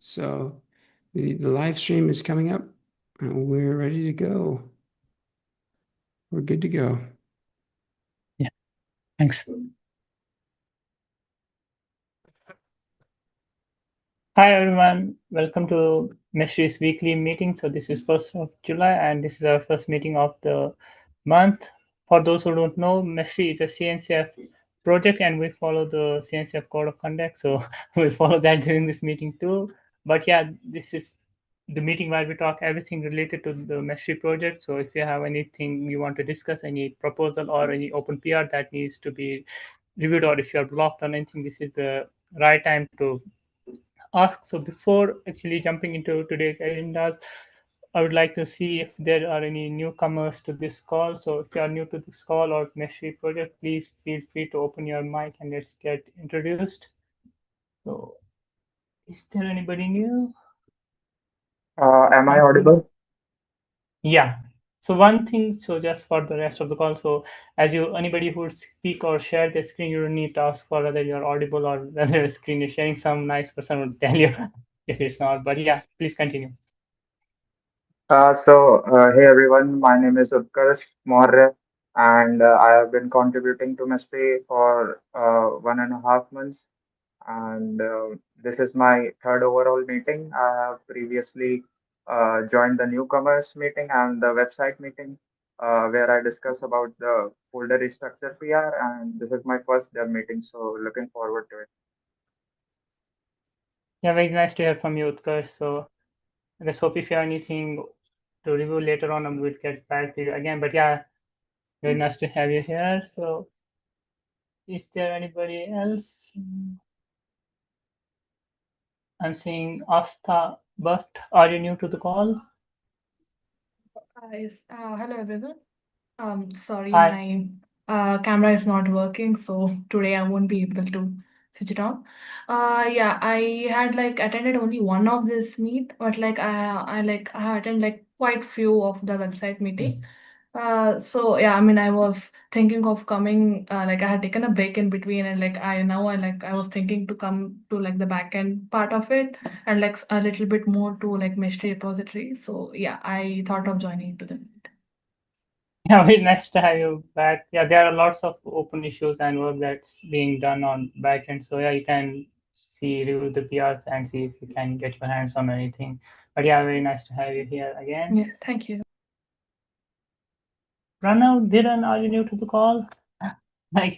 So the live stream is coming up and we're ready to go. We're good to go. Yeah, thanks. Hi everyone, welcome to Meshery's weekly meeting. So this is 1st of July and this is our first meeting of the month. For those who don't know, Meshery is a CNCF project and we follow the CNCF code of conduct. So we'll follow that during this meeting too. But yeah, this is the meeting where we talk everything related to the Meshery project. So if you have anything you want to discuss, any proposal or any open PR that needs to be reviewed, or if you're blocked on anything, this is the right time to ask. So before actually jumping into today's agendas, I would like to see if there are any newcomers to this call. So if you are new to this call or Meshery project, please feel free to open your mic and let's get introduced. So is there anybody new? Am I audible? Yeah. So one thing, so just for the rest of the call, so as you anybody who would speak or share the screen, you don't need to ask for whether you're audible or whether the screen is sharing. Some nice person would tell you if it's not. But yeah, please continue. Hey everyone, my name is Utkarsh Maurya, and I have been contributing to Meshery for 1.5 months, and this is my third overall meeting. I have previously joined the newcomers meeting and the website meeting, where I discuss about the folder restructure PR, and this is my first dev meeting, so looking forward to it. Yeah, very nice to hear from you, Utkarsh. So let's hope if you have anything to review later on, we'll get back to you again. But yeah, very nice to have you here. So is there anybody else? I'm seeing Asta, but are you new to the call? Yes. Hello everyone. Sorry, Hi. my camera is not working, so today I won't be able to switch it on. Yeah, I had like attended only one of this meet, but like I have attended like quite few of the website meeting. So yeah, I mean, I was thinking of coming. Like I had taken a break in between, and like I was thinking to come to like the back end part of it, and like a little bit more to like Meshery repository. So yeah, I thought of joining into the meet. Yeah, very nice to have you back. Yeah, there are lots of open issues and work that's being done on backend. So yeah, you can see review the PRs and see if you can get your hands on anything. But yeah, very nice to have you here again. Yeah, thank you. Pranav, Dhiran, are you new to the call? Like,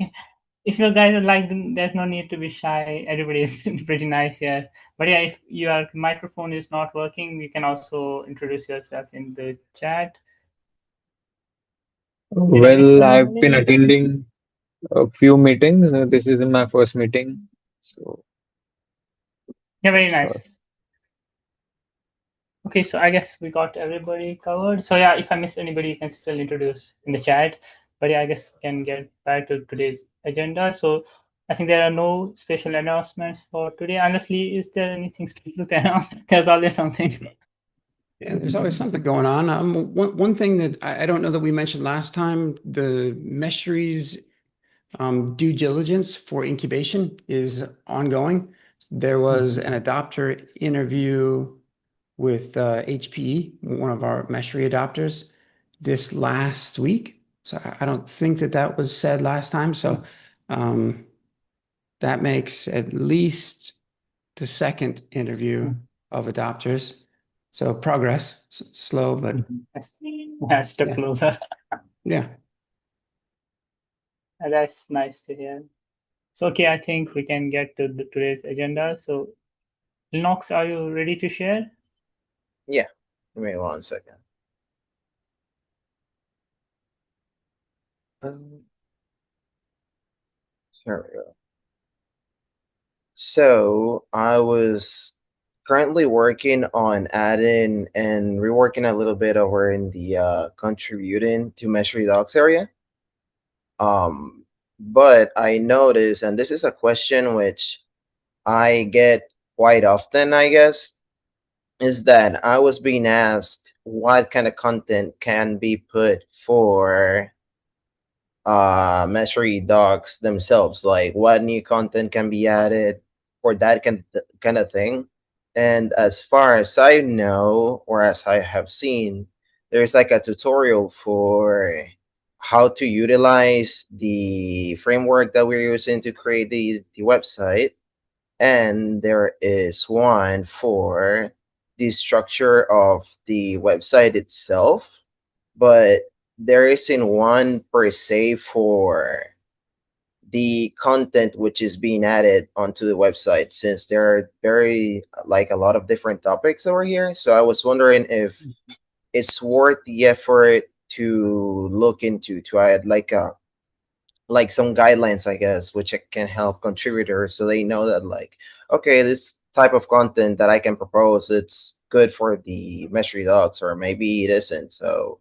if you guys are like, there's no need to be shy. Everybody is pretty nice here. But yeah, if your microphone is not working, you can also introduce yourself in the chat. Did I miss Well, I've been anybody? attending a few meetings. This is my first meeting, so Yeah, very that's all. nice. Okay, so I guess we got everybody covered. So yeah, if I missed anybody, you can still introduce in the chat. But yeah, I guess we can get back to today's agenda. So I think there are no special announcements for today. Honestly, is there anything special to announce? There's always something. Yeah, there's always something going on. One thing that I don't know that we mentioned last time, the Meshery's due diligence for incubation is ongoing. There was an adopter interview with HPE, one of our Meshery adopters, this last week. So I don't think that was said last time. So that makes at least the second interview of adopters. So progress, slow, but Yeah, step yeah. closer. Yeah. That's nice to hear. So okay, I think we can get to today's agenda. So Linux, are you ready to share? Yeah, give me 1 second. Here we go. So I was currently working on adding and reworking a little bit over in the contributing to Meshery Docs area. But I noticed, and this is a question which I get quite often, I guess, is that I was being asked what kind of content can be put for Meshery docs themselves, like what new content can be added for that kind of thing. And as far as I know, or as I have seen, there's like a tutorial for how to utilize the framework that we're using to create the website. And there is one for the structure of the website itself, but there isn't one per se for the content which is being added onto the website, since there are very like a lot of different topics over here. So I was wondering if it's worth the effort to look into, to add like some guidelines, I guess, which can help contributors so they know that, like, okay, this type of content that I can propose, it's good for the Meshery docs, or maybe it isn't. So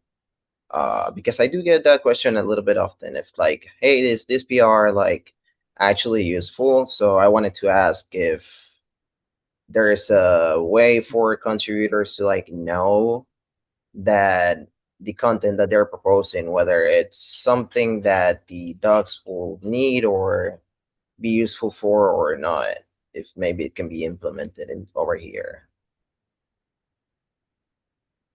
because I do get that question a little bit often, if like, hey, is this PR like actually useful? So I wanted to ask if there's a way for contributors to like know that the content that they're proposing, whether it's something that the docs will need or be useful for or not, if maybe it can be implemented in over here.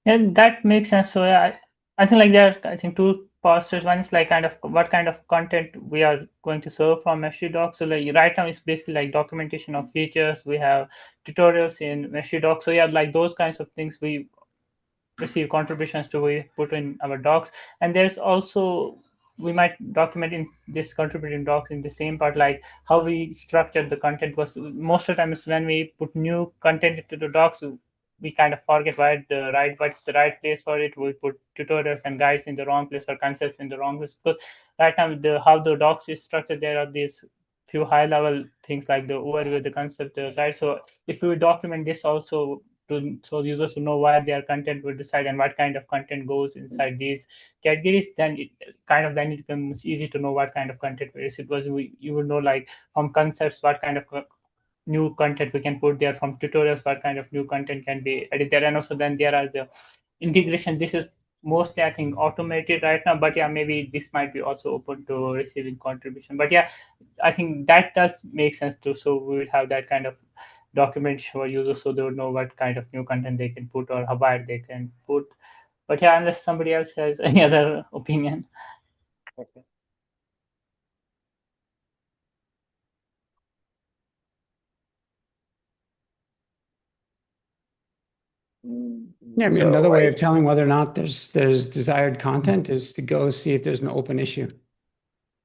Yeah, that makes sense. So yeah, I think like there are, I think, two parts. One is like kind of what kind of content we are going to serve from Meshery Docs. So like right now it's basically like documentation of features. We have tutorials in Meshery Docs. So yeah, like those kinds of things we receive contributions to we put in our docs. And there's also, we might document in this contributing docs in the same part, like how we structured the content. Was most of the times when we put new content into the docs, we kind of forget what's the right place for it. We put tutorials and guides in the wrong place, or concepts in the wrong place, because right now how the docs is structured, there are these few high level things like the overview, the concept, the guide. So if we document this also, so users to know where their content will decide and what kind of content goes inside these categories, then it becomes easy to know what kind of content it is. Because you will know, like, from concepts what kind of new content we can put there, from tutorials what kind of new content can be added there. And also then there are the integration. This is mostly, I think, automated right now, but yeah, maybe this might be also open to receiving contribution. But yeah, I think that does make sense too. So we will have that kind of document for users, so they would know what kind of new content they can put or how wide they can put. But yeah, unless somebody else has any other opinion. Okay. Yeah, I mean, So another way of telling whether or not there's desired content is to go see if there's an open issue.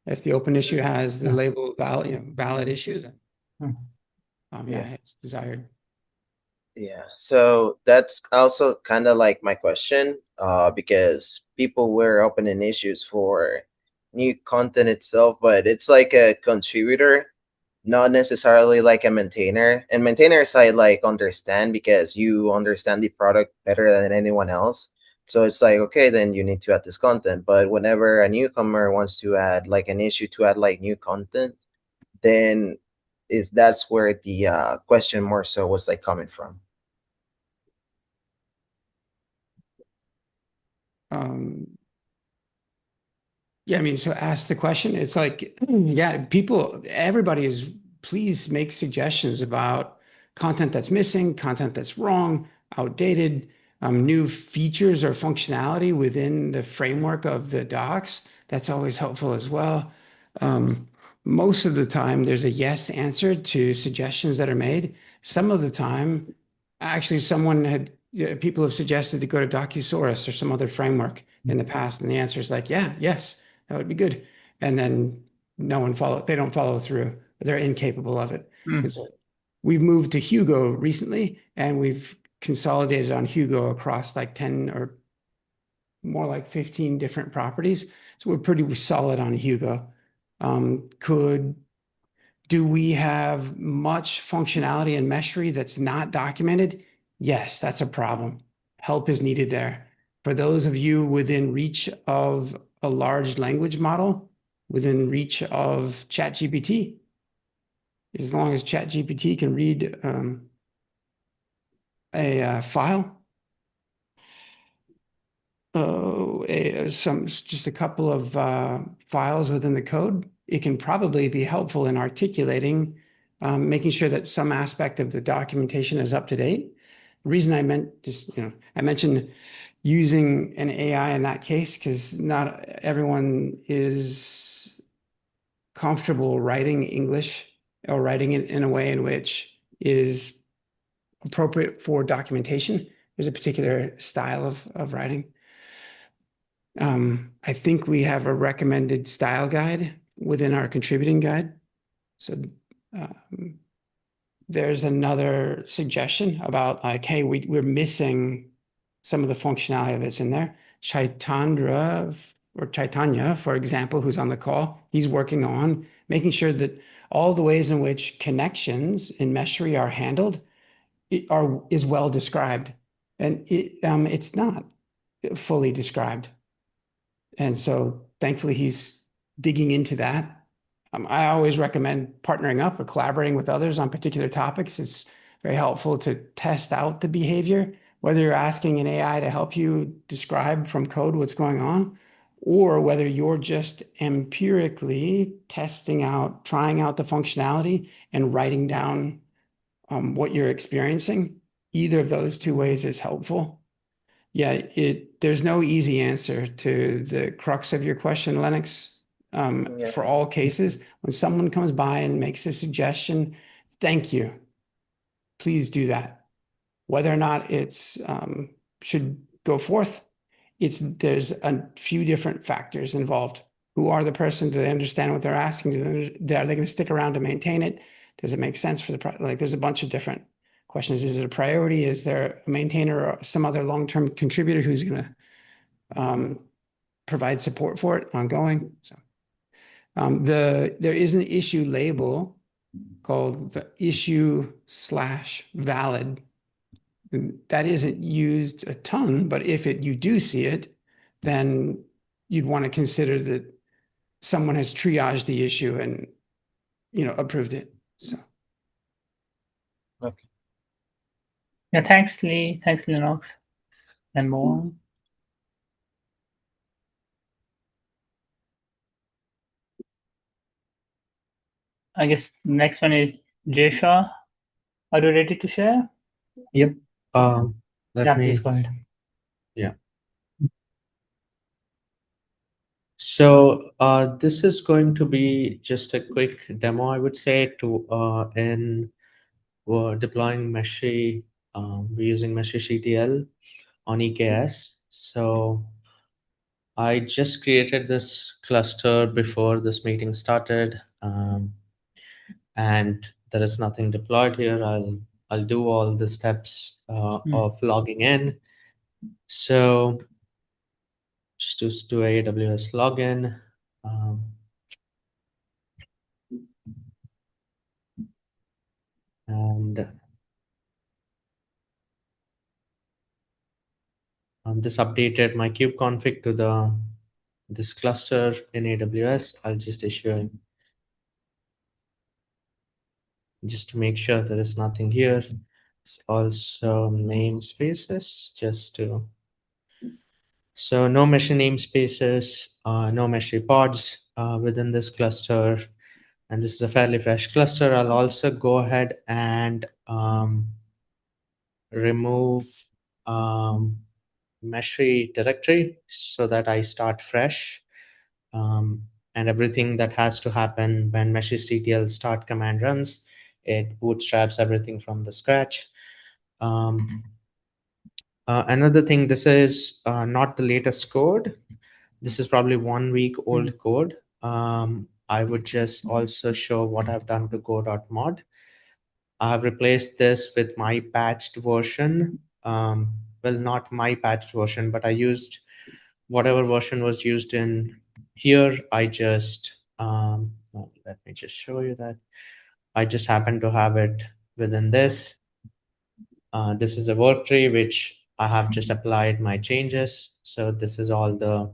If the open issue has the label valid issue, then Yeah. it's desired. Yeah, so that's also kind of like my question, because people were opening issues for new content itself, but it's like a contributor, not necessarily like a maintainer. And maintainers I like understand, because you understand the product better than anyone else. So it's like, okay, then you need to add this content. But whenever a newcomer wants to add like an issue to add like new content, then that's where the question more so was like coming from. Yeah, I mean, so ask the question. It's like, yeah, everybody is, please make suggestions about content that's missing, content that's wrong, outdated, new features or functionality within the framework of the docs. That's always helpful as well. Most of the time, there's a yes answer to suggestions that are made. Some of the time, actually, people have suggested to go to Docusaurus or some other framework in the past, and the answer is like, yeah, yes, that would be good. And then they don't follow through. They're incapable of it. And so we've moved to Hugo recently, and we've consolidated on Hugo across like 10 or more like 15 different properties. So we're pretty solid on Hugo. Do we have much functionality in Meshery that's not documented? Yes, that's a problem. Help is needed there. For those of you within reach of a large language model, within reach of ChatGPT, as long as ChatGPT can read a file, just a couple of files within the code, it can probably be helpful in articulating making sure that some aspect of the documentation is up to date. The reason I mentioned using an AI in that case, because not everyone is comfortable writing English or writing it in a way in which is appropriate for documentation. There's a particular style of writing. I think we have a recommended style guide within our contributing guide. So there's another suggestion about like, hey, we're missing some of the functionality that's in there. Chaitanya, for example, who's on the call, he's working on making sure that all the ways in which connections in Meshery are handled is well described, and it's not fully described. And so thankfully he's digging into that. I always recommend partnering up or collaborating with others on particular topics. It's very helpful to test out the behavior, whether you're asking an AI to help you describe from code what's going on, or whether you're just empirically testing out, trying out the functionality and writing down what you're experiencing. Either of those two ways is helpful. Yeah, there's no easy answer to the crux of your question, Lennox. Yeah. For all cases, when someone comes by and makes a suggestion, thank you. Please do that. Whether or not it's should go forth, there's a few different factors involved. Who are the person? Do they understand what they're asking? Are they going to stick around to maintain it? Does it make sense for like? There's a bunch of different questions. Is it a priority? Is there a maintainer or some other long-term contributor who's going to provide support for it ongoing? So there is an issue label called issue/valid. That isn't used a ton, but if you do see it, then you'd want to consider that someone has triaged the issue and approved it. So Okay. Yeah, thanks, Lee. Thanks, Lennox. And more. I guess next one is Jesha. Are you ready to share? Yep. Yeah, please go ahead. Yeah. So this is going to be just a quick demo, I would say, in deploying Meshery. We're using Meshery CTL on EKS. So I just created this cluster before this meeting started, and there is nothing deployed here. I'll do all the steps of logging in. So just do AWS login. And this updated my kube config to this cluster in AWS. I'll just issue just to make sure there is nothing here. It's also namespaces so no Meshery namespaces, no Meshery pods within this cluster. And this is a fairly fresh cluster. I'll also go ahead and remove Meshery directory so that I start fresh. And everything that has to happen when Meshery CTL start command runs, it bootstraps everything from the scratch. Another thing, this is not the latest code. This is probably 1 week old code. I would just also show what I've done to go.mod. I have replaced this with my patched version. Well, not my patched version, but I used whatever version was used in here. Let me just show you that. I just happen to have it within this. This is a work tree which I have just applied my changes. So this is all the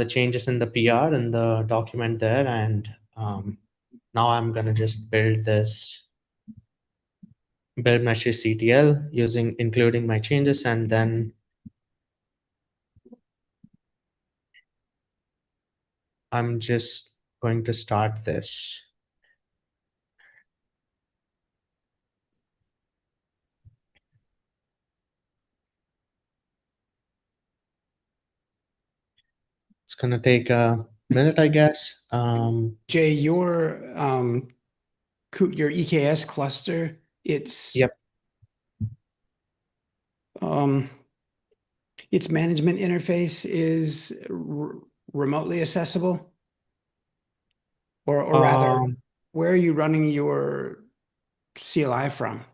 changes in the PR and the document there. And now I'm gonna just build Meshery CTL including my changes, and then I'm just going to start this. gonna take a minute, I guess. Jay, your EKS cluster, Yep. um, its management interface is remotely accessible, or rather, where are you running your CLI from?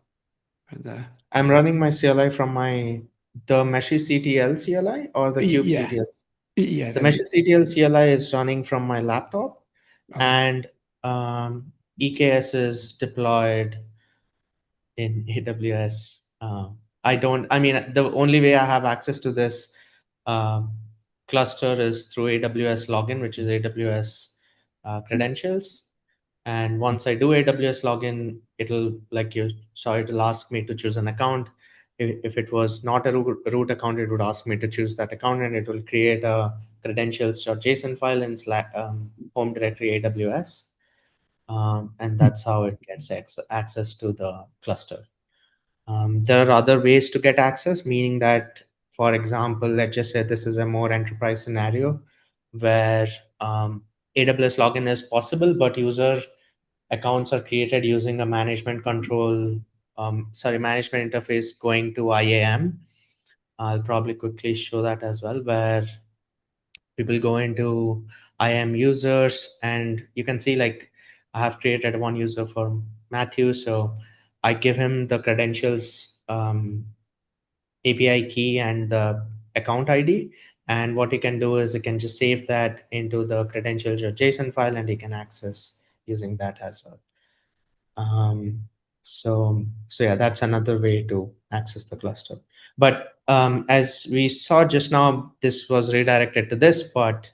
I'm running my CLI from the Meshy CTL CLI or the Cube Yeah. CTL. Yeah, The Meshy CTL CLI is running from my laptop, and EKS is deployed in AWS. I mean, the only way I have access to this um, cluster is through AWS login, which is AWS credentials. And once I do AWS login, it'll, like you saw, it'll ask me to choose an account. If it was not a root account, it would ask me to choose that account, and it will create a credentials.json file in home directory AWS. And that's how it gets access to the cluster. There are other ways to get access, meaning that, for example, let's just say this is a more enterprise scenario where AWS login is possible, but user accounts are created using a management management interface going to IAM. I'll probably quickly show that as well, where people go into IAM users, and you can see, like, I have created one user for Matthew, so I give him the credentials API key and the account ID. And what he can do is he can just save that into the credentials.json file, and he can access using that as well. So yeah, that's another way to access the cluster. But as we saw just now, this was redirected to this, but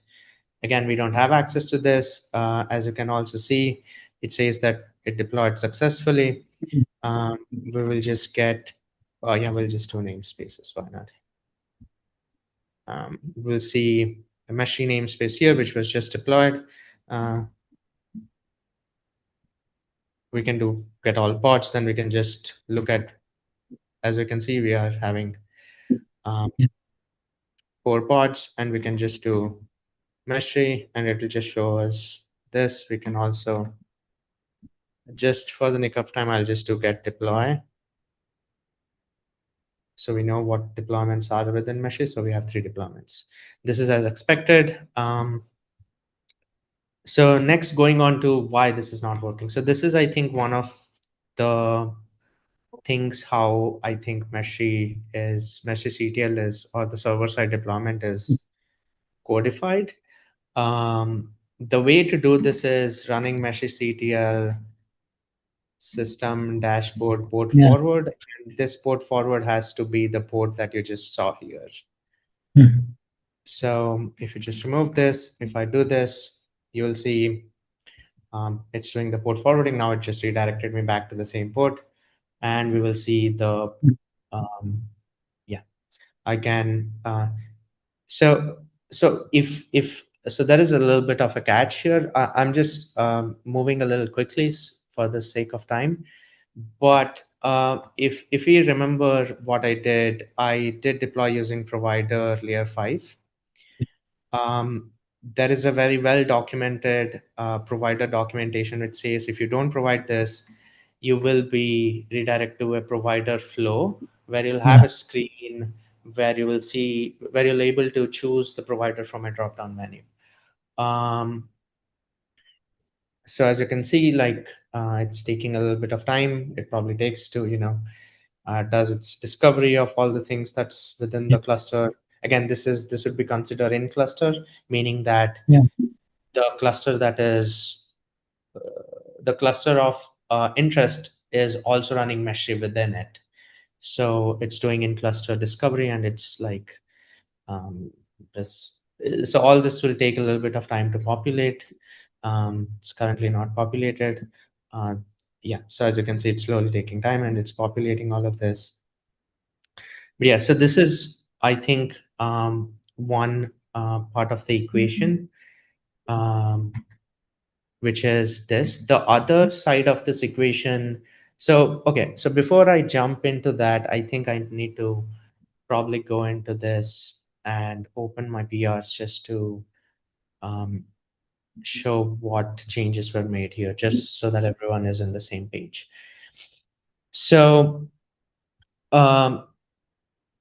again, we don't have access to this. As you can also see, it says that it deployed successfully. We will just get, oh yeah, we'll just do namespaces, why not? We'll see a Meshery namespace here, which was just deployed. We can get all pods, then we can just look at, as we can see, we are having 4 pods, and we can just do Meshery, and it will just show us this. We can also, just for the nick of time, I'll just do get deploy. So we know what deployments are within Meshery. So we have 3 deployments. This is as expected. So next, going on to why this is not working. So this is, I think, one of the things how I think Meshery CTL is, or the server-side deployment is codified. The way to do this is running Meshery CTL system dashboard port forward. And this port forward has to be the port that you just saw here. So if you just remove this, if I do this, you will see it's doing the port forwarding. Now it just redirected me back to the same port, and we will see the yeah, I can so if there is a little bit of a catch here. I'm just moving a little quickly for the sake of time, but if we remember what I did deploy using provider layer 5. There is a very well documented provider documentation which says if you don't provide this, you will be redirected to a provider flow where you'll have a screen where you'll able to choose the provider from a drop-down menu. So as you can see, like it's taking a little bit of time. It probably takes to, does its discovery of all the things that's within the cluster. Again, this would be considered in cluster, meaning that the cluster that is the cluster of interest is also running Meshery within it. So it's doing in cluster discovery, and it's like this. So all this will take a little bit of time to populate. It's currently not populated. Yeah, so as you can see, it's slowly taking time, and it's populating all of this. But yeah, so this is, I think, one part of the equation, which is this. The other side of this equation. So, okay, so before I jump into that, I think I need to probably go into this and open my PRs just to show what changes were made here, just so that everyone is on the same page. So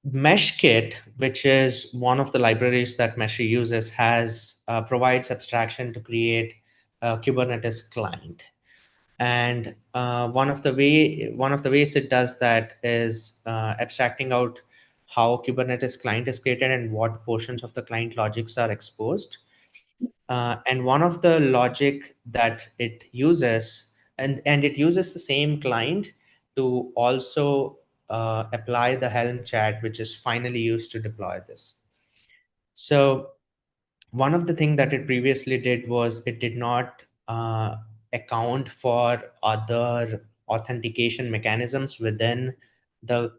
Meshkit, which is one of the libraries that Meshery uses, has provides abstraction to create a Kubernetes client. And one of the ways it does that is abstracting out how Kubernetes client is created and what portions of the client logics are exposed. And one of the logic that it uses, and it uses the same client to also apply the Helm chat, which is finally used to deploy this. So one of the things that it previously did was it did not account for other authentication mechanisms within the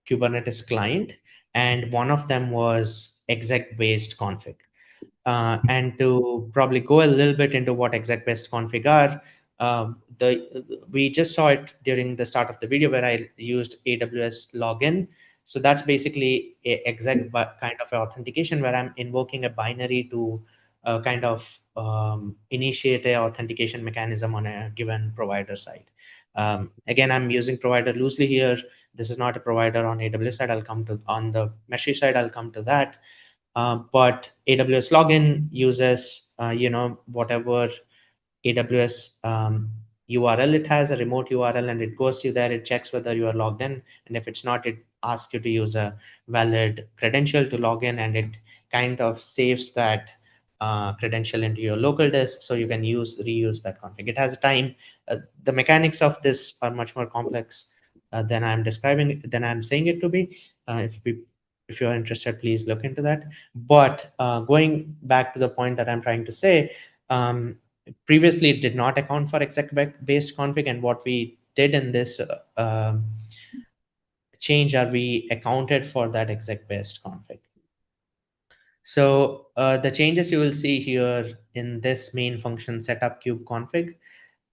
Kubernetes client, and one of them was exec-based config. And to probably go a little bit into what exec-based config are, we just saw it during the start of the video where I used AWS login. So that's basically a kind of authentication where I'm invoking a binary to kind of initiate a authentication mechanism on a given provider side. Again, I'm using provider loosely here. This is not a provider on AWS side. I'll come to on the Meshery side. I'll come to that. But AWS login uses, whatever AWS URL it has, a remote URL, and it goes to there, it checks whether you are logged in. And if it's not, it asks you to use a valid credential to log in, and it kind of saves that credential into your local disk so you can reuse that config. It has a time. The mechanics of this are much more complex than I'm saying it to be. If you're interested, please look into that. But going back to the point that I'm trying to say, previously it did not account for exec-based config, and what we did in this change are we accounted for that exec-based config. So the changes you will see here in this main function setup kube config,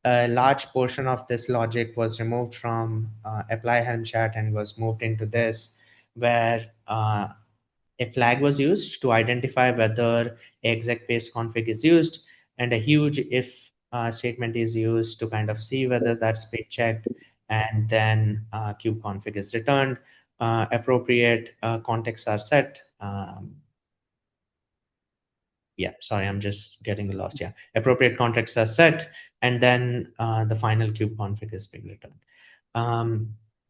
a large portion of this logic was removed from apply Helm chat and was moved into this, where a flag was used to identify whether exec-based config is used, and a huge if statement is used to kind of see whether that's been checked, and then kube config is returned. Appropriate contexts are set. Yeah, sorry, I'm just getting lost. Yeah, appropriate contexts are set, and then the final kube config is being returned.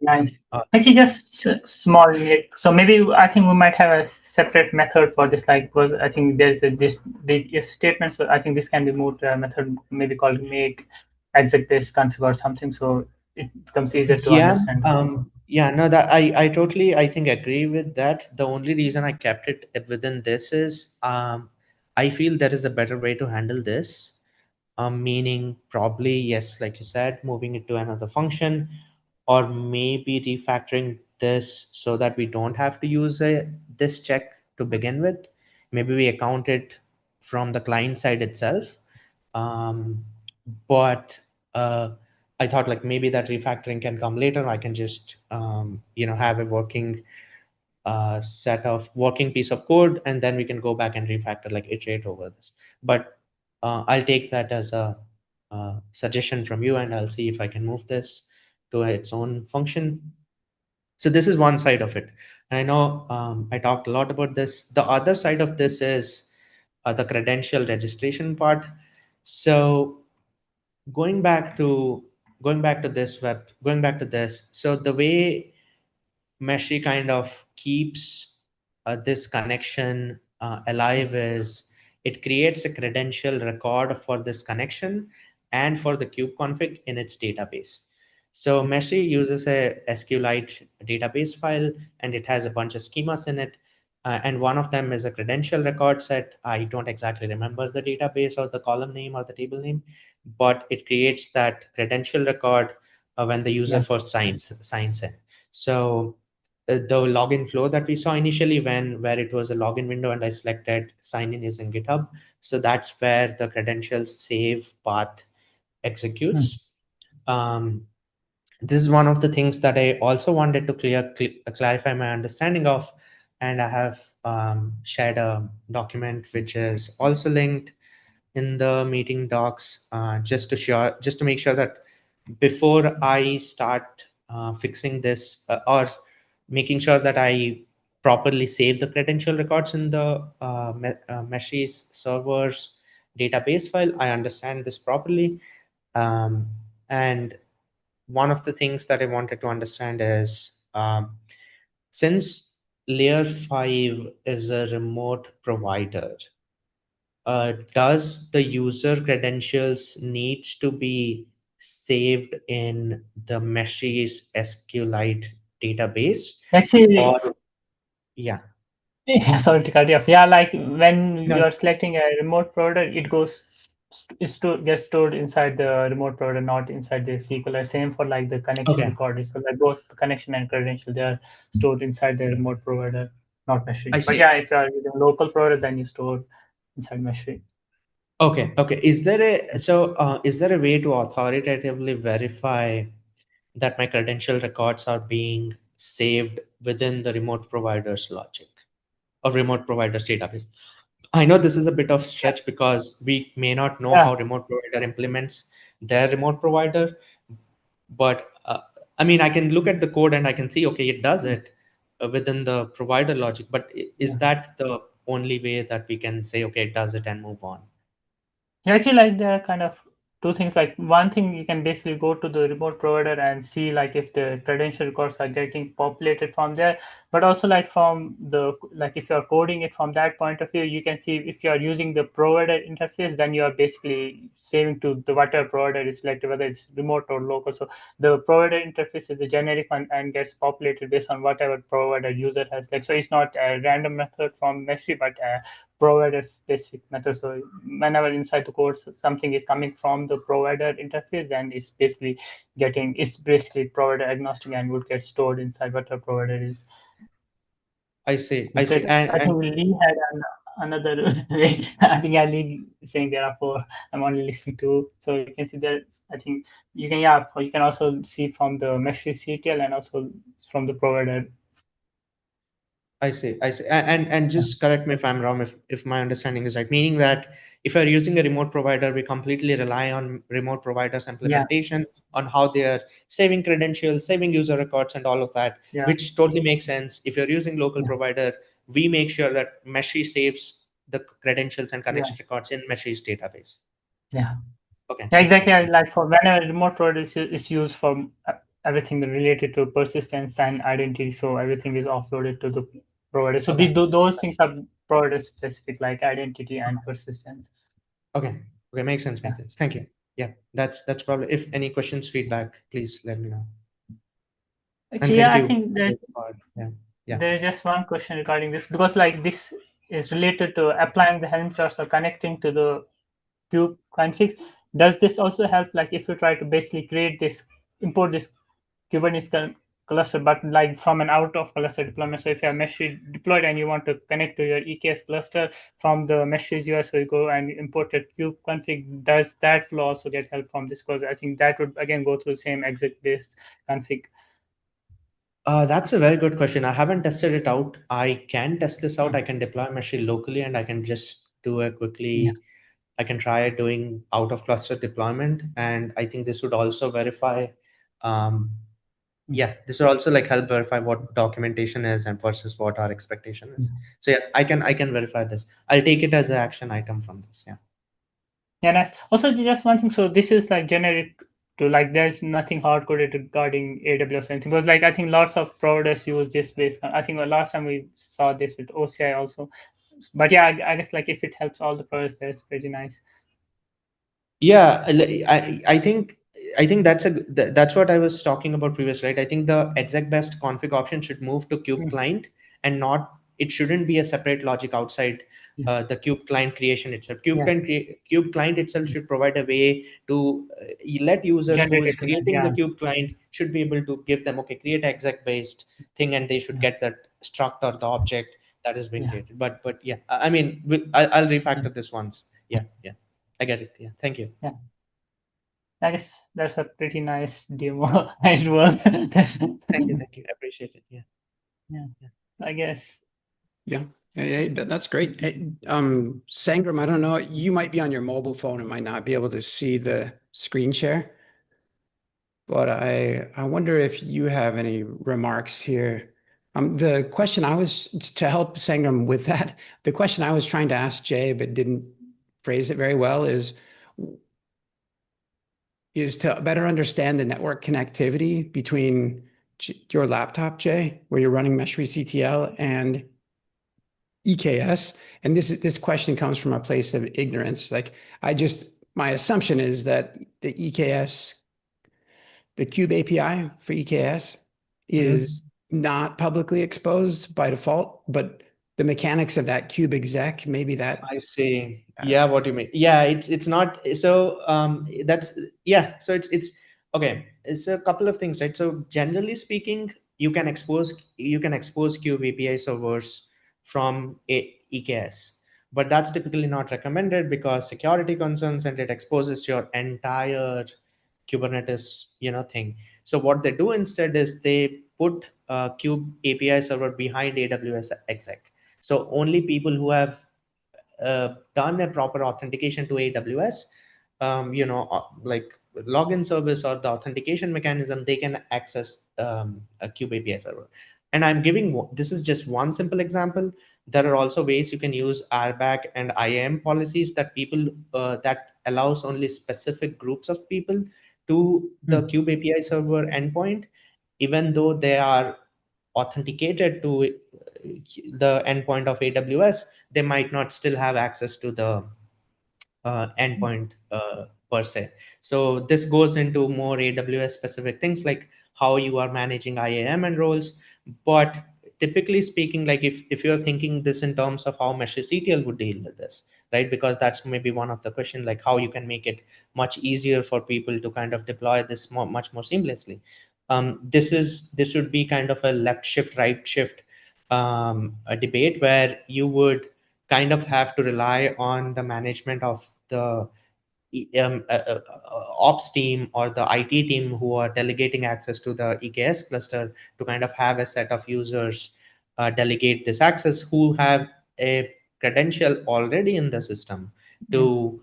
Nice. Actually, just small. So maybe I think we might have a separate method for this, like, because I think there's the if statement. So I think this can be moved to a method maybe called make exec-based config or something. So it becomes easier to understand. Yeah, no, that I totally, I think, agree with that. The only reason I kept it within this is I feel there is a better way to handle this. Meaning probably, yes, like you said, moving it to another function, or maybe refactoring this so that we don't have to use this check to begin with. Maybe we account it from the client side itself. But I thought like maybe that refactoring can come later. I can just have a working working piece of code, and then we can go back and refactor, like iterate over this. But I'll take that as a suggestion from you, and I'll see if I can move this to its own function. So this is one side of it. And I know I talked a lot about this. The other side of this is the credential registration part. So going back to this. So the way Meshery kind of keeps this connection alive is it creates a credential record for this connection and for the kube config in its database. So Meshery uses a SQLite database file, and it has a bunch of schemas in it. And one of them is a credential record set. I don't exactly remember the database or the column name or the table name, but it creates that credential record when the user first signs in. So the login flow that we saw initially where it was a login window and I selected sign in using GitHub. So that's where the credentials save path executes. This is one of the things that I also wanted to clarify my understanding of. and I have shared a document which is also linked in the meeting docs, just to make sure that before I start fixing this, or making sure that I properly save the credential records in the Meshery's servers database file, I understand this properly. And one of the things that I wanted to understand is, since layer 5 is a remote provider, does the user credentials needs to be saved in the Meshery's SQLite database? Actually, Or yeah, yeah, sorry to cut you off. Yeah, like when no, you are selecting a remote provider, it goes gets stored inside the remote provider, not inside the SQL. Same for like the connection okay, record. So like both the connection and credential, they are stored inside the remote provider, not Meshery. I But see. yeah, if you are using local provider, then you store inside Meshery. Okay. Is there a way to authoritatively verify that my credential records are being saved within the remote provider's logic or remote provider's database? I know this is a bit of stretch because we may not know Yeah, how remote provider implements their remote provider, but I mean, I can look at the code and I can see, okay, it does it within the provider logic, but is yeah. that the only way that we can say, okay, it does it and move on? Yeah, actually, like there are kind of two things. Like one thing, you can basically go to the remote provider and see like if the credential records are getting populated from there. But also like from the like if you are coding it from that point of view, you can see if you are using the provider interface, then you are basically saving to the whatever provider is selected, whether it's remote or local. So the provider interface is a generic one and gets populated based on whatever provider user has. Like so, it's not a random method from Meshery, but provider specific method. So whenever inside the code something is coming from the provider interface, then it's basically provider agnostic and would get stored inside what the provider is. I see. Is that I And think Lee had another way. I think Lee saying there are four. I'm only listening to. So you can see there. I think you can you can also see from the mesh CTL and also from the provider. I see. And just correct me if I'm wrong, if my understanding is right. Meaning that if you're using a remote provider, we completely rely on remote providers Yeah, implementation on how they are saving credentials, saving user records, and all of that, yeah, which totally makes sense. If you're using local yeah, provider, we make sure that Meshy saves the credentials and yeah, connection records in Meshy's database. yeah. Okay, Yeah, makes exactly. sense. Like for when a remote provider is used for everything related to persistence and identity, so everything is offloaded to the provider. So Okay. those things are provider specific, like identity and persistence. Okay. Okay. Makes sense. Yeah. Makes sense. Thank you. Yeah. That's probably, if any questions, feedback, please let me know. And Actually, thank yeah, I you. think there's Yeah. Yeah. there's just one question regarding this because like this is related to applying the Helm charts or connecting to the kube configs. Does this also help like if you try to basically create this import this Kubernetes cluster, but like from an out of cluster deployment? So if you have Meshery deployed and you want to connect to your EKS cluster from the Meshery UI, so you go and import a kube config, does that flow also get help from this? Because I think that would again go through the same exec based config. That's a very good question. I haven't tested it out. I can test this out. Hmm. I can deploy Meshy locally and I can just do a Yeah. quickly, I can try doing out of cluster deployment. And I think this would also verify, um, Hmm. this would also like help verify what documentation is and versus what our expectation is. Hmm. So yeah, I can verify this. I'll take it as an action item from this. Yeah. Yeah, nice. Also, just one thing. So this is like generic to like. There's nothing hard coded regarding AWS or anything. Because like I think lots of providers use this based. I think last time we saw this with OCI also. But yeah, I guess like if it helps all the providers, that's pretty nice. Yeah, I think that's what I was talking about previous, right? I think the exec best config option should move to kube Mm. client, and not, it shouldn't be a separate logic outside Yeah. the kube client creation itself. Yeah. Kube client itself should provide a way to let users who Generate is it. creating the Yeah. kube client should be able to give them, okay, create exec based thing, and they should Yeah. get that struct or the object that is being Yeah. created. But yeah, I mean, I'll Yeah. refactor this once. Yeah, I get it. Yeah, thank you. Yeah. I guess that's a pretty nice demo. Nice work. That's, Thank you. I appreciate it. Yeah. yeah. Yeah. I guess Yeah, that's great. Hey, Sangram, I don't know, you might be on your mobile phone and might not be able to see the screen share. But I wonder if you have any remarks here. The question I was to help Sangram with that, the question I was trying to ask Jay but didn't phrase it very well is to better understand the network connectivity between your laptop, Jay, where you're running Meshery CTL and EKS. And this question comes from a place of ignorance. Like my assumption is that the EKS, the Cube API for EKS is not publicly exposed by default, but the mechanics of that Cube exec, maybe that. I see. Yeah, what you mean. Yeah, it's not so that's yeah, so it's okay. It's a couple of things, right? So generally speaking, you can expose Cube API servers from EKS, but that's typically not recommended because security concerns, and it exposes your entire Kubernetes, thing. So what they do instead is they put Cube API server behind AWS exec. So only people who have done a proper authentication to AWS, like login service or the authentication mechanism, they can access a Kube API server. And this is just one simple example. There are also ways you can use RBAC and IAM policies that allows only specific groups of people to the Kube API server endpoint, even though they are authenticated to the endpoint of AWS, they might not still have access to the endpoint per se. So this goes into more AWS specific things like how you are managing IAM and roles. But typically speaking, like if you're thinking this in terms of how Meshery CTL would deal with this, right? Because that's maybe one of the question, like how you can make it much easier for people to kind of deploy this much more seamlessly. This would be kind of a left shift, right shift a debate where you would kind of have to rely on the management of the ops team or the IT team who are delegating access to the EKS cluster to kind of have a set of users delegate this access who have a credential already in the system to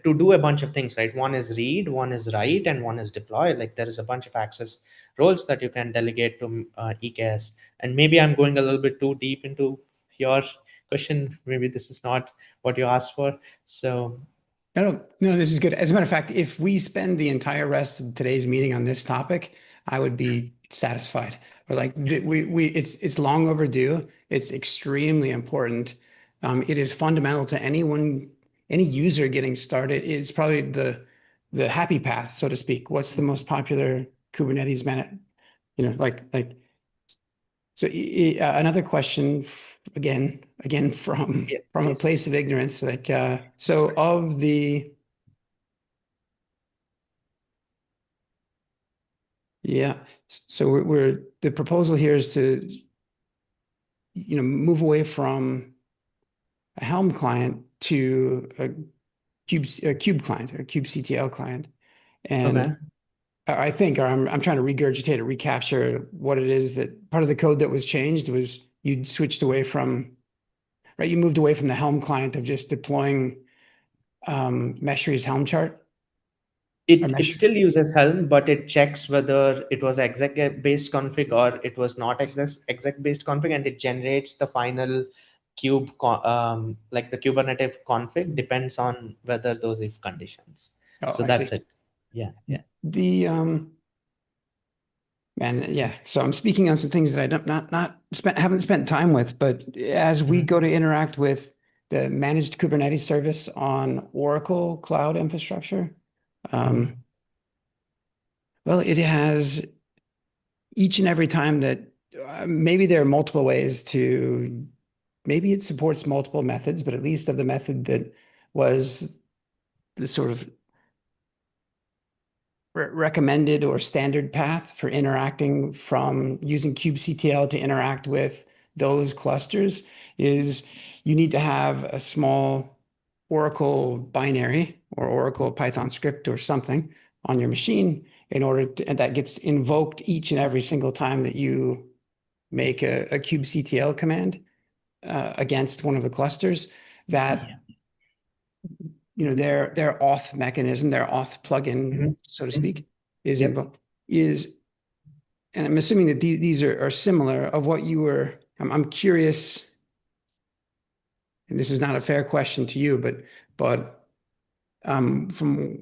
do a bunch of things, right? One is read, one is write, and one is deploy. Like there is a bunch of access roles that you can delegate to EKS. And maybe I'm going a little bit too deep into your question. Maybe this is not what you asked for. So No, this is good. As a matter of fact, if we spend the entire rest of today's meeting on this topic, I would be satisfied. Or like it's long overdue. It's extremely important. It is fundamental to any user getting started. It's probably the happy path, so to speak. What's the most popular Kubernetes so another question again from a place of ignorance, like so of the so we're the proposal here is to move away from a Helm client to a Cube client or Cube CTL client, and okay. I think, or I'm trying to regurgitate or recapture what it is that part of the code that was changed was you switched away from, right? You moved away from the Helm client of just deploying Meshery's Helm chart. It still uses Helm, but it checks whether it was exec-based config or it was not exec-based config, and it generates the final like the Kubernetes config depends on whether those if conditions. So that's it. Yeah. The so I'm speaking on some things that I haven't spent time with, but as we go to interact with the managed Kubernetes service on Oracle cloud infrastructure, well, it has each and every time that maybe there are multiple ways to, maybe it supports multiple methods, but at least of the method that was the sort of recommended or standard path for interacting from using kubectl to interact with those clusters is you need to have a small Oracle binary or Oracle Python script or something on your machine in order to, and that gets invoked each and every single time that you make a kubectl command. against one of the clusters, that their auth mechanism, their auth plugin, so to speak, is invoked. And I'm assuming that these are similar of what you were. I'm curious, and this is not a fair question to you, but from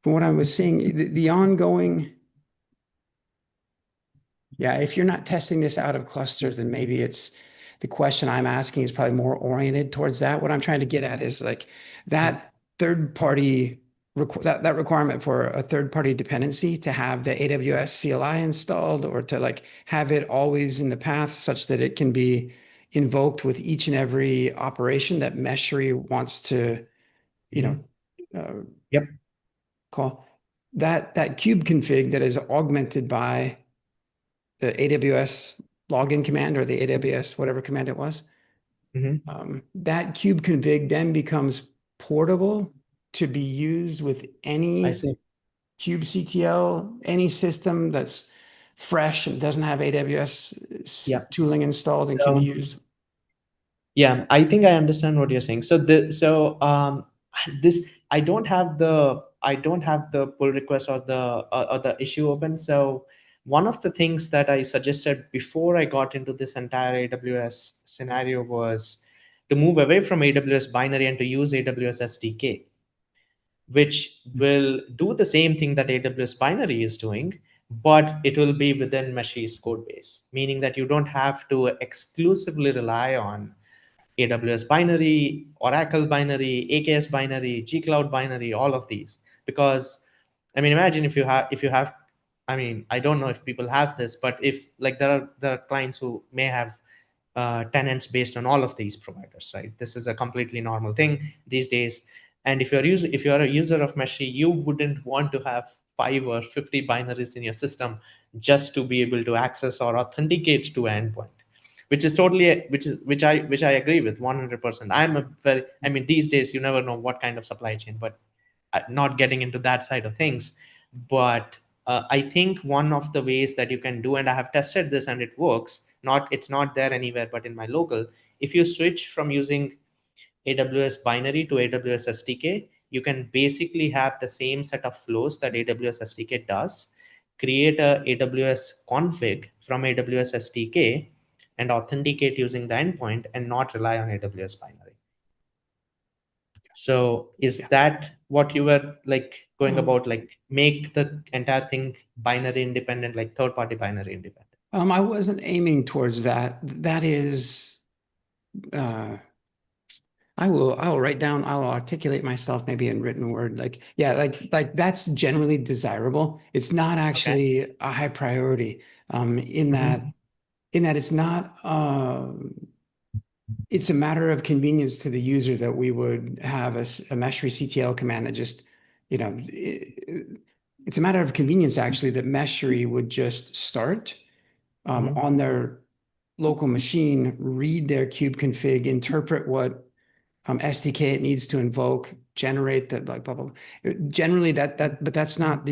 what I was seeing, the ongoing. Yeah, if you're not testing this out of clusters, then maybe it's the question I'm asking is probably more oriented towards that. What I'm trying to get at is like that third party that requirement for a third party dependency to have the AWS CLI installed, or to like have it always in the path such that it can be invoked with each and every operation that Meshery wants to, Yep. call that kube config that is augmented by the AWS login command, or the AWS whatever command it was. That kube config then becomes portable to be used with any I see. kubectl, any system that's fresh and doesn't have AWS tooling installed and can be used. Yeah, I think I understand what you're saying. So this I don't have the pull request or the issue open. So one of the things that I suggested before I got into this entire AWS scenario was to move away from AWS binary and to use AWS SDK, which will do the same thing that AWS binary is doing, but it will be within Meshery's code base, meaning that you don't have to exclusively rely on AWS binary, Oracle binary, AKS binary, G-Cloud binary, all of these. Because, I mean, imagine if you have, I mean, I don't know if people have this, but if like there are clients who may have tenants based on all of these providers, right? This is a completely normal thing these days. And if you're a user of Meshery, you wouldn't want to have 5 or 50 binaries in your system just to be able to access or authenticate to an endpoint, which is totally which I agree with 100%. I mean, these days you never know what kind of supply chain, but not getting into that side of things. But I think one of the ways that you can do, and I have tested this and it works, it's not there anywhere but in my local, if you switch from using AWS binary to AWS SDK, you can basically have the same set of flows that AWS SDK does, create a AWS config from AWS SDK, and authenticate using the endpoint and not rely on AWS binary. So is that what you were like going about, like make the entire thing binary independent, like third party binary independent? I wasn't aiming towards that. That is, I will articulate myself maybe in written word. Like, yeah, like that's generally desirable. It's not actually a high priority. In that it's not, it's a matter of convenience to the user that we would have a Meshery CTL command that just, it's a matter of convenience actually that Meshery would just start on their local machine, read their kube config, interpret what SDK it needs to invoke, generate the blah, blah, blah. Generally but that's not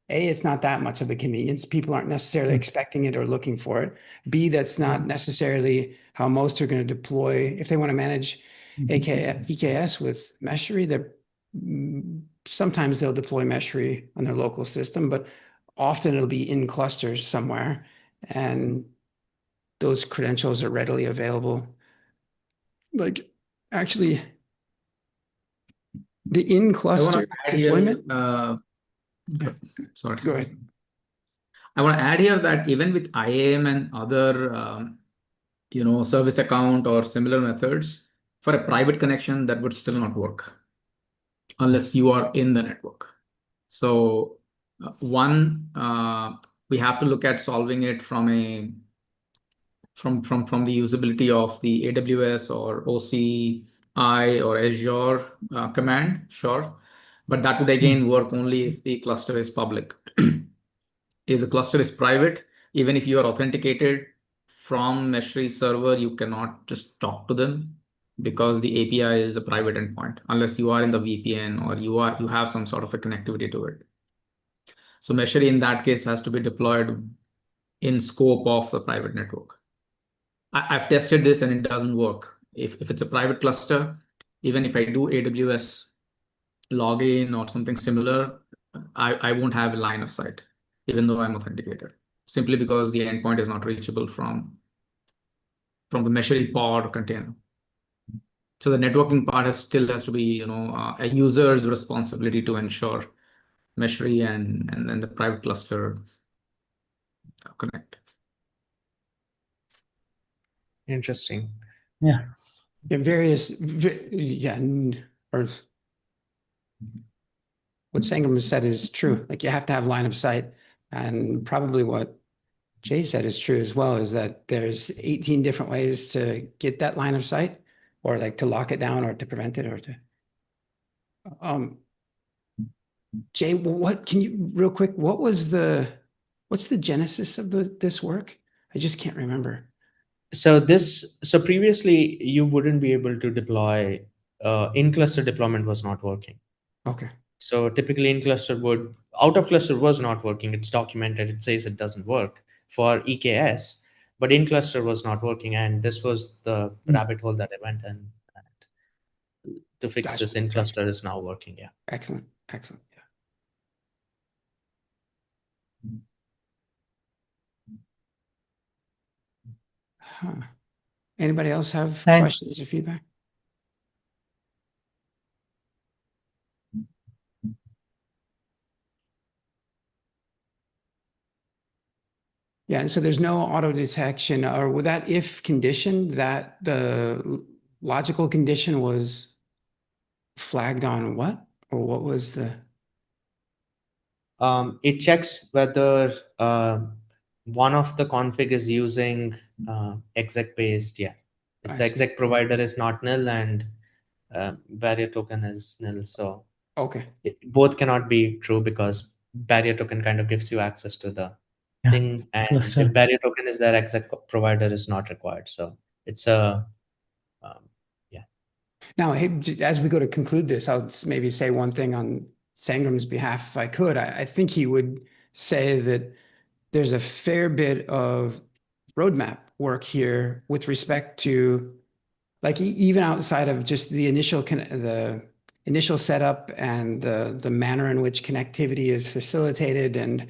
it's not that much of a convenience. People aren't necessarily expecting it or looking for it. B, that's not necessarily how most are going to deploy. If they want to manage EKS with Meshery, sometimes they'll deploy Meshery on their local system, but often it'll be in clusters somewhere, and those credentials are readily available. Like, actually, the in-cluster deployment. Sorry. Go ahead. I want to add here that even with IAM and other, service account or similar methods, for a private connection, that would still not work unless you are in the network. So we have to look at solving it from the usability of the AWS or OCI or Azure command, sure. But that would again work only if the cluster is public. If the cluster is private, even if you are authenticated from Meshery server, you cannot just talk to them because the API is a private endpoint, unless you are in the VPN or you have some sort of a connectivity to it. So Meshery in that case has to be deployed in scope of the private network. I've tested this and it doesn't work. If it's a private cluster, even if I do AWS login or something similar, I won't have a line of sight, even though I'm authenticated, simply because the endpoint is not reachable from the Meshery pod container. So the networking part still has to be, a user's responsibility to ensure Meshery and the private cluster connect. Interesting. Yeah. Yeah, or what Sangram said is true. Like you have to have line of sight, and probably what Jay said is true as well, is that there's 18 different ways to get that line of sight, or like to lock it down, or to prevent it, or to. Jay, what can you real quick? What's the genesis of this work? I just can't remember. So previously you wouldn't be able to deploy, in cluster deployment was not working. Okay. So typically in cluster out of cluster was not working. It's documented. It says it doesn't work for EKS, but in cluster was not working. And this was the rabbit hole that I went in. And to fix Gotcha. this, in cluster is now working. Yeah. Excellent. Excellent. Yeah. Huh. Anybody else have questions or feedback? Yeah, and so there's no auto detection, or with that if condition, that the logical condition was flagged on what? Or what was the? It checks whether one of the config is using exec based. Yeah, it's I the see. exec provider is not nil and barrier token is nil. So Okay. both cannot be true because barrier token kind of gives you access to the thing, and cluster. if barrier token is there, exec provider is not required. So it's a yeah. Now, hey, as we go to conclude this, I'll maybe say one thing on Sangram's behalf, if I could. I think he would say that there's a fair bit of roadmap work here with respect to, like, even outside of just the initial setup and the manner in which connectivity is facilitated, and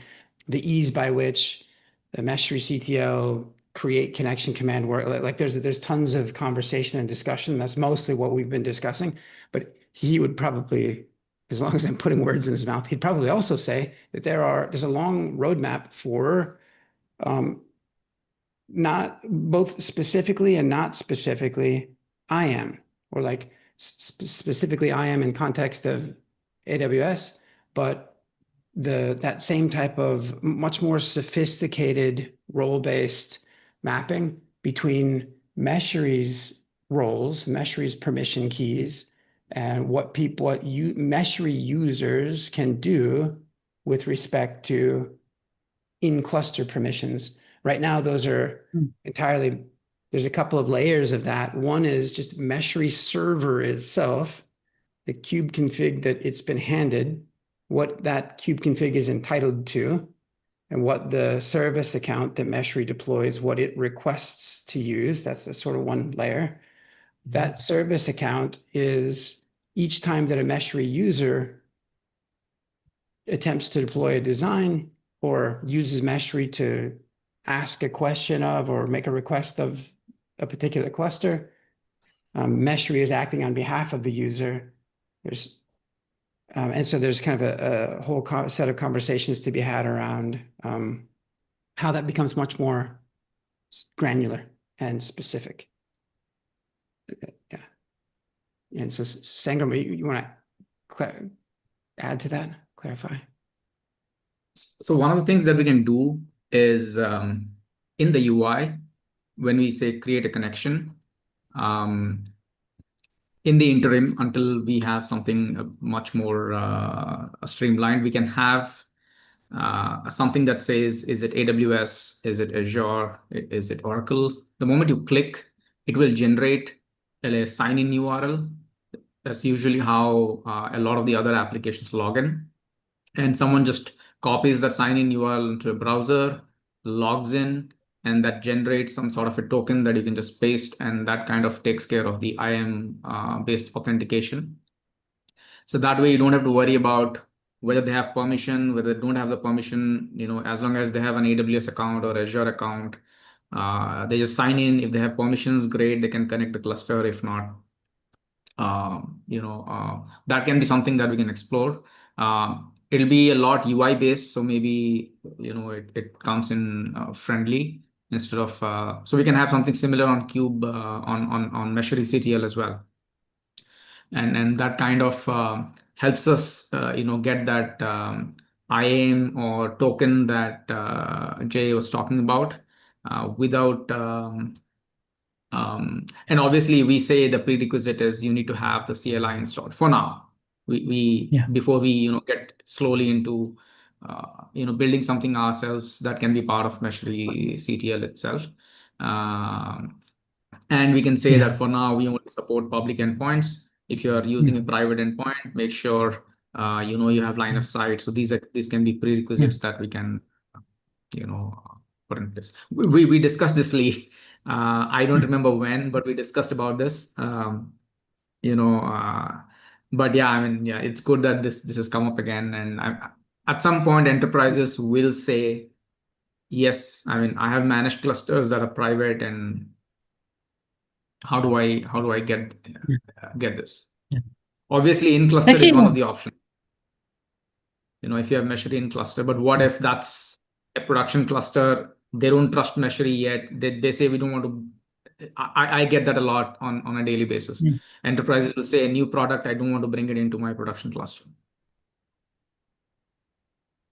the ease by which the Meshery CTL create connection command work. Like there's tons of conversation and discussion. That's mostly what we've been discussing. But he would probably, as long as I'm putting words in his mouth, he'd probably also say that there's a long roadmap for not both specifically and not specifically IAM, or like specifically IAM in context of AWS, but that same type of much more sophisticated role-based mapping between Meshery's roles, Meshery's permission keys, and what Meshery users can do with respect to in-cluster permissions. Right now, those are entirely, there's a couple of layers of that. One is just Meshery server itself, the kube config that it's been handed, what that kube config is entitled to, and what the service account that Meshery deploys, what it requests to use. That's a sort of one layer. That service account is each time that a Meshery user attempts to deploy a design or uses Meshery to ask a question of or make a request of a particular cluster, Meshery is acting on behalf of the user. And so there's kind of a whole set of conversations to be had around how that becomes much more granular and specific. Yeah. And so Sangram, you want to add to that, clarify? So one of the things that we can do is in the UI, when we say create a connection, in the interim, until we have something much more streamlined, we can have something that says, is it AWS? Is it Azure? Is it Oracle? The moment you click, it will generate a sign-in URL. That's usually how a lot of the other applications log in. And someone just copies that sign-in URL into a browser, logs in, and that generates some sort of a token that you can just paste, and that kind of takes care of the IAM based authentication. So that way you don't have to worry about whether they have permission, whether they don't have the permission, as long as they have an AWS account or Azure account, they just sign in. If they have permissions, great, they can connect the cluster. If not, that can be something that we can explore. It'll be a lot UI based, so maybe it comes in friendly instead of so we can have something similar on Cube on Meshery CTL as well, and that kind of helps us get that IAM or token that Jay was talking about without and obviously, we say the prerequisite is you need to have the CLI installed for now. Before we get slowly into building something ourselves that can be part of Meshery CTL itself. And we can say that for now we only support public endpoints. If you are using a private endpoint, make sure you have line of sight. So these can be prerequisites that we can put in place. We discussed this, Lee. I don't remember when, but we discussed about this. But yeah, I mean, yeah, it's good that this has come up again. And at some point, enterprises will say, yes, I mean, I have managed clusters that are private, and how do I get this? Obviously, in cluster is one of the options. If you have Meshery in cluster, but what if that's a production cluster? They don't trust Meshery yet. They say we don't want to. I get that a lot on a daily basis. Enterprises will say a new product, I don't want to bring it into my production cluster.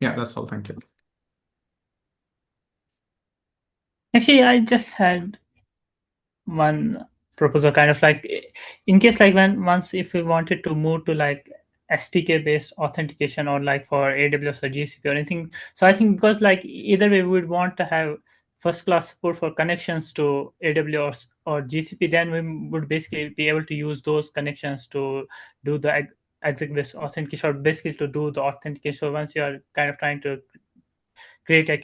Yeah, that's all. Thank you. Actually, I just had one proposal, kind of like in case like if we wanted to move to like SDK based authentication or like for AWS or GCP or anything. So I think because like either way we would want to have first class support for connections to AWS or GCP, then we would basically be able to use those connections to do the exec based authentication, or basically to do the authentication. So once you are kind of trying to create a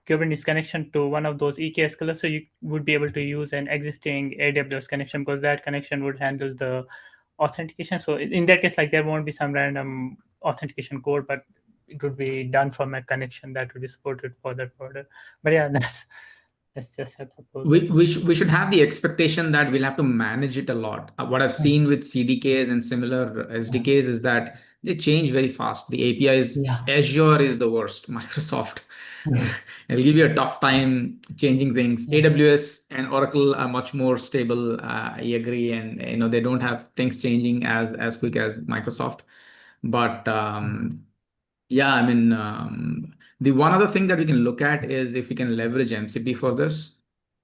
Kubernetes connection to one of those EKS clusters, so you would be able to use an existing AWS connection, because that connection would handle the authentication. So in that case, like there won't be some random authentication code, but it would be done from a connection that would be supported for that product. But yeah, that's just a proposal. We should have the expectation that we'll have to manage it a lot. What I've seen with CDKs and similar SDKs is that they change very fast. The APIs, Azure is the worst. Microsoft, it'll give you a tough time changing things. AWS and Oracle are much more stable. I agree, and they don't have things changing as quick as Microsoft. But yeah, I mean, the one other thing that we can look at is if we can leverage MCP for this,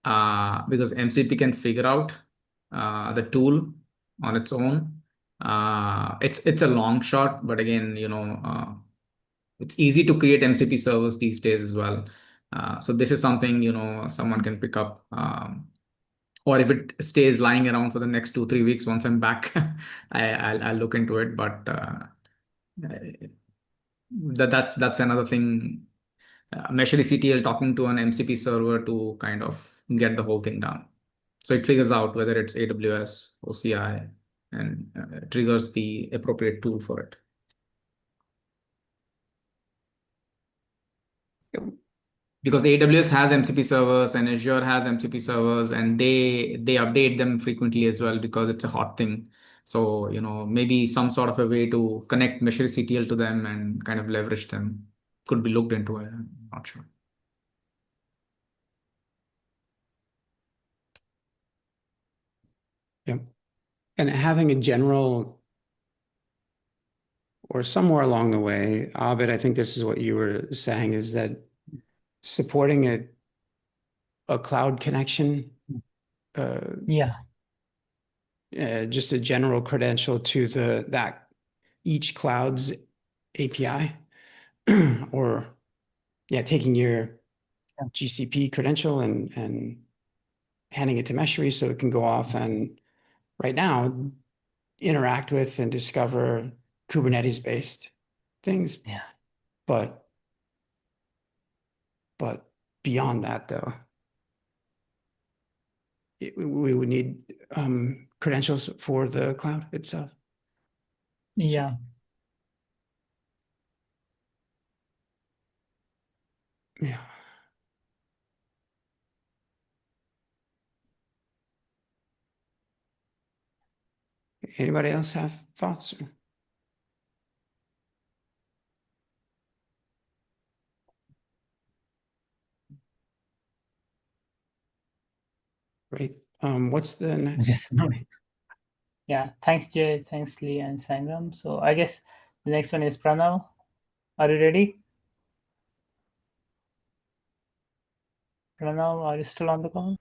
because MCP can figure out the tool on its own. It's a long shot, but again, it's easy to create MCP servers these days as well. So this is something someone can pick up, or if it stays lying around for the next 2-3 weeks, once I'm back, I'll look into it. But that's another thing. Meshery CTL talking to an MCP server to kind of get the whole thing done. So it figures out whether it's AWS, OCI, and triggers the appropriate tool for it. Because AWS has MCP servers and Azure has MCP servers, and they update them frequently as well because it's a hot thing. So, maybe some sort of a way to connect Meshery CTL to them and kind of leverage them could be looked into. I'm not sure. Yeah. And having a general, or somewhere along the way, Abid, I think this is what you were saying, is that supporting a cloud connection, just a general credential to that each cloud's API, or taking your GCP credential and handing it to Meshery so it can go off and right now interact with and discover Kubernetes based things. Yeah. But beyond that, though, we would need credentials for the cloud itself. Yeah. Yeah. Anybody else have thoughts? Great. What's the next? Yeah. Thanks, Jay. Thanks, Lee and Sangram. So I guess the next one is Pranav. Are you ready? Pranav, are you still on the call?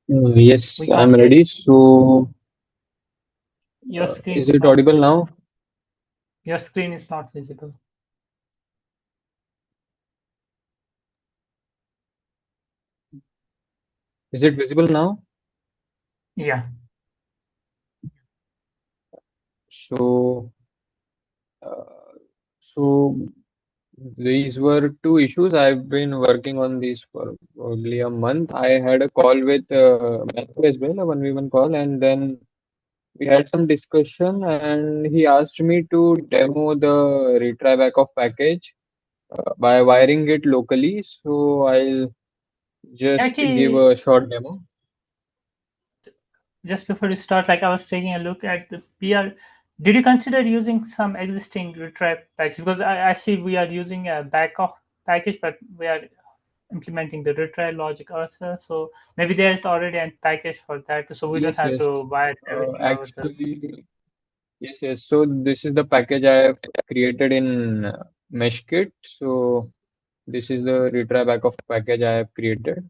Yes, We can't I'm hear ready. you. So, Your screen is is it not audible visible. now? Your screen is not visible. Is it visible now? Yeah. So, uh, so these were two issues. I've been working on these for probably a month. I had a call with Matthew as well, a 1v1 call, and then we had some discussion, and he asked me to demo the retry back of package by wiring it locally. So I'll just give Actually, a short demo. just before you start, like I was taking a look at the PR. Did you consider using some existing retry packs? Because I see we are using a backup package, but we are implementing the retry logic ourselves. So maybe there's already a package for that, so we don't Yes, have yes. to wire everything ourselves. Actually, yes, yes. So this is the package I have created in Meshkit. So this is the retry back of package I have created.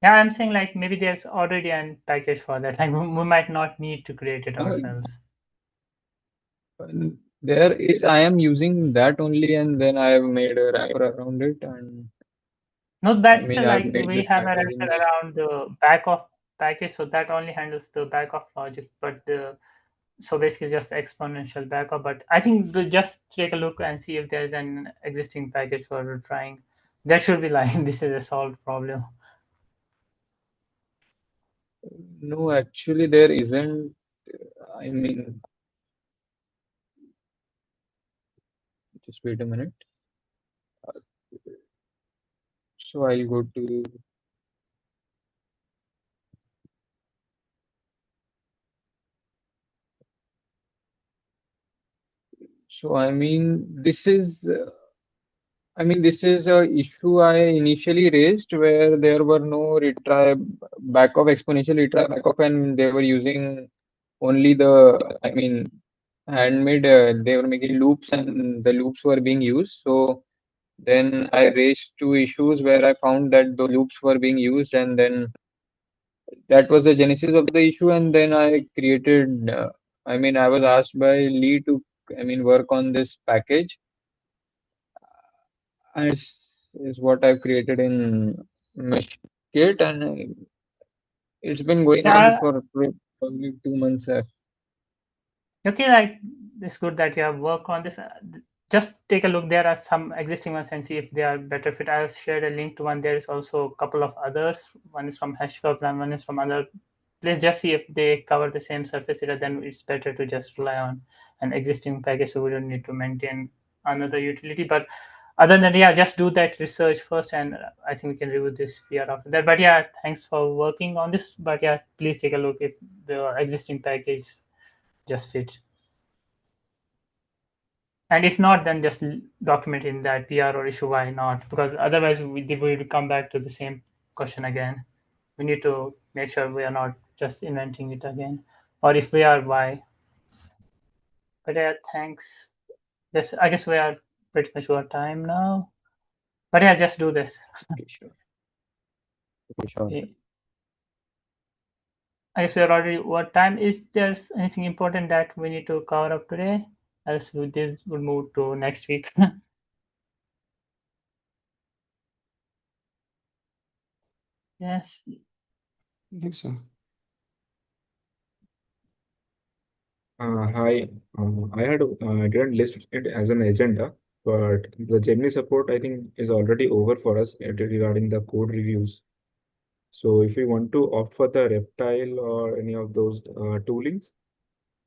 Yeah, I'm saying like maybe there's already a package for that. Like we might not need to create it Uh, ourselves. there is, I am using that only, and then I have made a wrapper around it, and No, I that's mean I've like made we this have a package in wrapper Meshkit. around the back of package, so that only handles the back of logic, but the so basically just exponential backup. But I think just take a look and see if there's an existing package for trying. There should be like this is a solved problem. No, actually there isn't. I mean, just wait a minute. So I'll go to. So I mean, this is a issue I initially raised where there were no retry back of exponential retry back of, and they were using only handmade. They were making loops, and the loops were being used. So then I raised two issues where I found that the loops were being used, and then that was the genesis of the issue. And then I created. I was asked by Lee to work on this package is what I've created in Meshkit, and it's been going on Yeah, for probably 2 months. okay, like it's good that you have worked on this. Just take a look. There are some existing ones and see if they are better fit. I have shared a link to one. There is also a couple of others. One is from HashCorp and one is from other. Let's just see if they cover the same surface area. Then it's better to just rely on an existing package, so we don't need to maintain another utility. But other than, yeah, just do that research first, and I think we can review this PR after that. But yeah, thanks for working on this. But yeah, please take a look if the existing package just fit. And if not, then just document in that PR or issue why not, because otherwise we will come back to the same question again. We need to make sure we are not just inventing it again, or if we are, why. But yeah, thanks. Yes, I guess we are pretty much over time now. But yeah, just do this. Okay, sure. Okay, sure. Yeah. I guess we are already over time. Is there anything important that we need to cover up today? Else this will move to next week. Yes. I think so. Hi. I didn't list it as an agenda. But the Gemini support, I think, is already over for us regarding the code reviews. So if we want to opt for the Reptile or any of those toolings,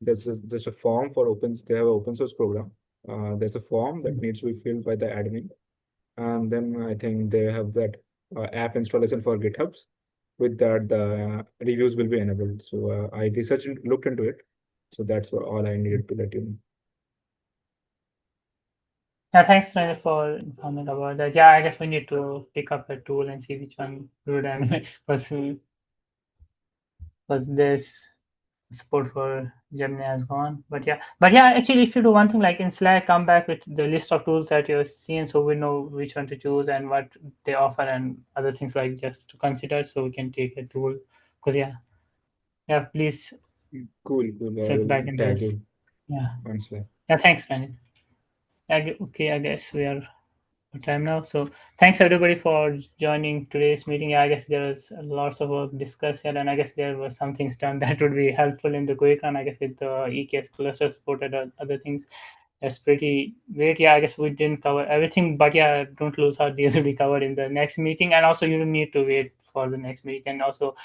there's a form for they have an open source program. There's a form that needs to be filled by the admin. And then I think they have that app installation for GitHubs. With that, the reviews will be enabled. So I researched and looked into it. So that's all I needed to let you know. Yeah, thanks, Ryan, for informing about that. Yeah, I guess we need to pick up a tool and see which one good and because there's support for Gemini has gone. But yeah, actually, if you do one thing like in Slack, come back with the list of tools that you're seeing, so we know which one to choose and what they offer and other things like just to consider, so we can take a tool. Because yeah, please Cool. I circle will back in tag this. you Yeah, on Slack. yeah. Thanks, Ryan. Okay, I guess we are time now. So thanks everybody for joining today's meeting. I guess there was lots of work discussed here, and I guess there were some things done that would be helpful in the quick run. I guess with the EKS cluster support and other things, that's pretty great. Yeah, I guess we didn't cover everything, but yeah, don't lose heart. These will be covered in the next meeting, and also you don't need to wait for the next meeting. And also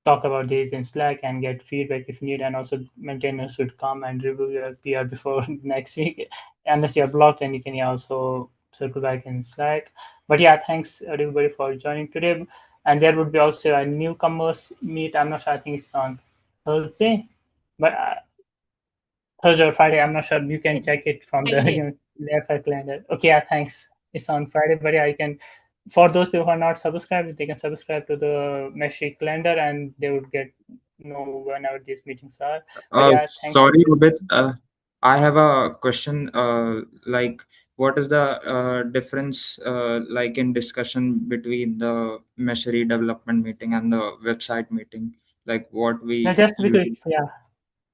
talk about these in Slack and get feedback if need. And also maintainers should come and review your PR before next week. Unless you're blocked, then you can also circle back in Slack. But yeah, thanks everybody for joining today. And there would be also a newcomers meet. I'm not sure. I think it's on Thursday, but Thursday or Friday. I'm not sure. You can check it from the left calendar. Okay, yeah, thanks. It's on Friday, but yeah, I can. For those people who are not subscribed, they can subscribe to the Meshery calendar, and they would get know whenever these meetings are. But yeah, thanks. Sorry, Robit. I have a question. Like, what is the difference, like in discussion between the Meshery development meeting and the website meeting? Like, what Now, we just to be quick, usually. yeah.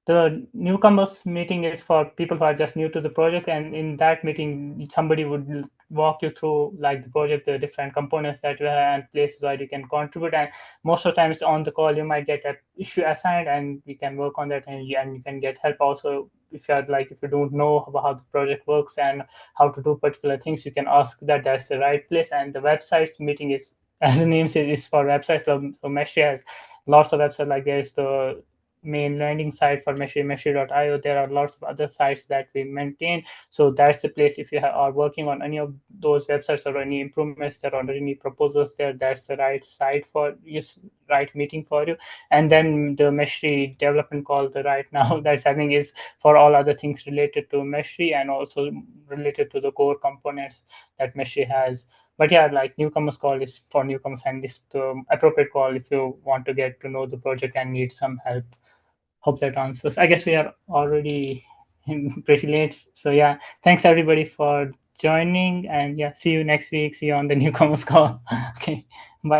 The newcomers meeting is for people who are just new to the project, and in that meeting somebody would walk you through like the project, the different components that you have and places where you can contribute. And most of the times on the call you might get an issue assigned and we can work on that, and you can get help also. If you're like, if you don't know about how the project works and how to do particular things, you can ask that. That's the right place. And the websites meeting is, as the name says, is for websites. So Meshery has lots of websites. Like there's the main landing site for Meshery, Meshery.io. There are lots of other sites that we maintain. So that's the place. If you are working on any of those websites or any improvements there or any proposals there, that's the right site for you, right meeting for you. And then the Meshery development call, the right now that's happening, is for all other things related to Meshery and also related to the core components that Meshery has. But yeah, like newcomers call is for newcomers, and this the appropriate call if you want to get to know the project and need some help. Hope that answers. I guess we are already pretty late. So yeah, thanks everybody for joining, and yeah, see you next week. See you on the newcomers call. Okay.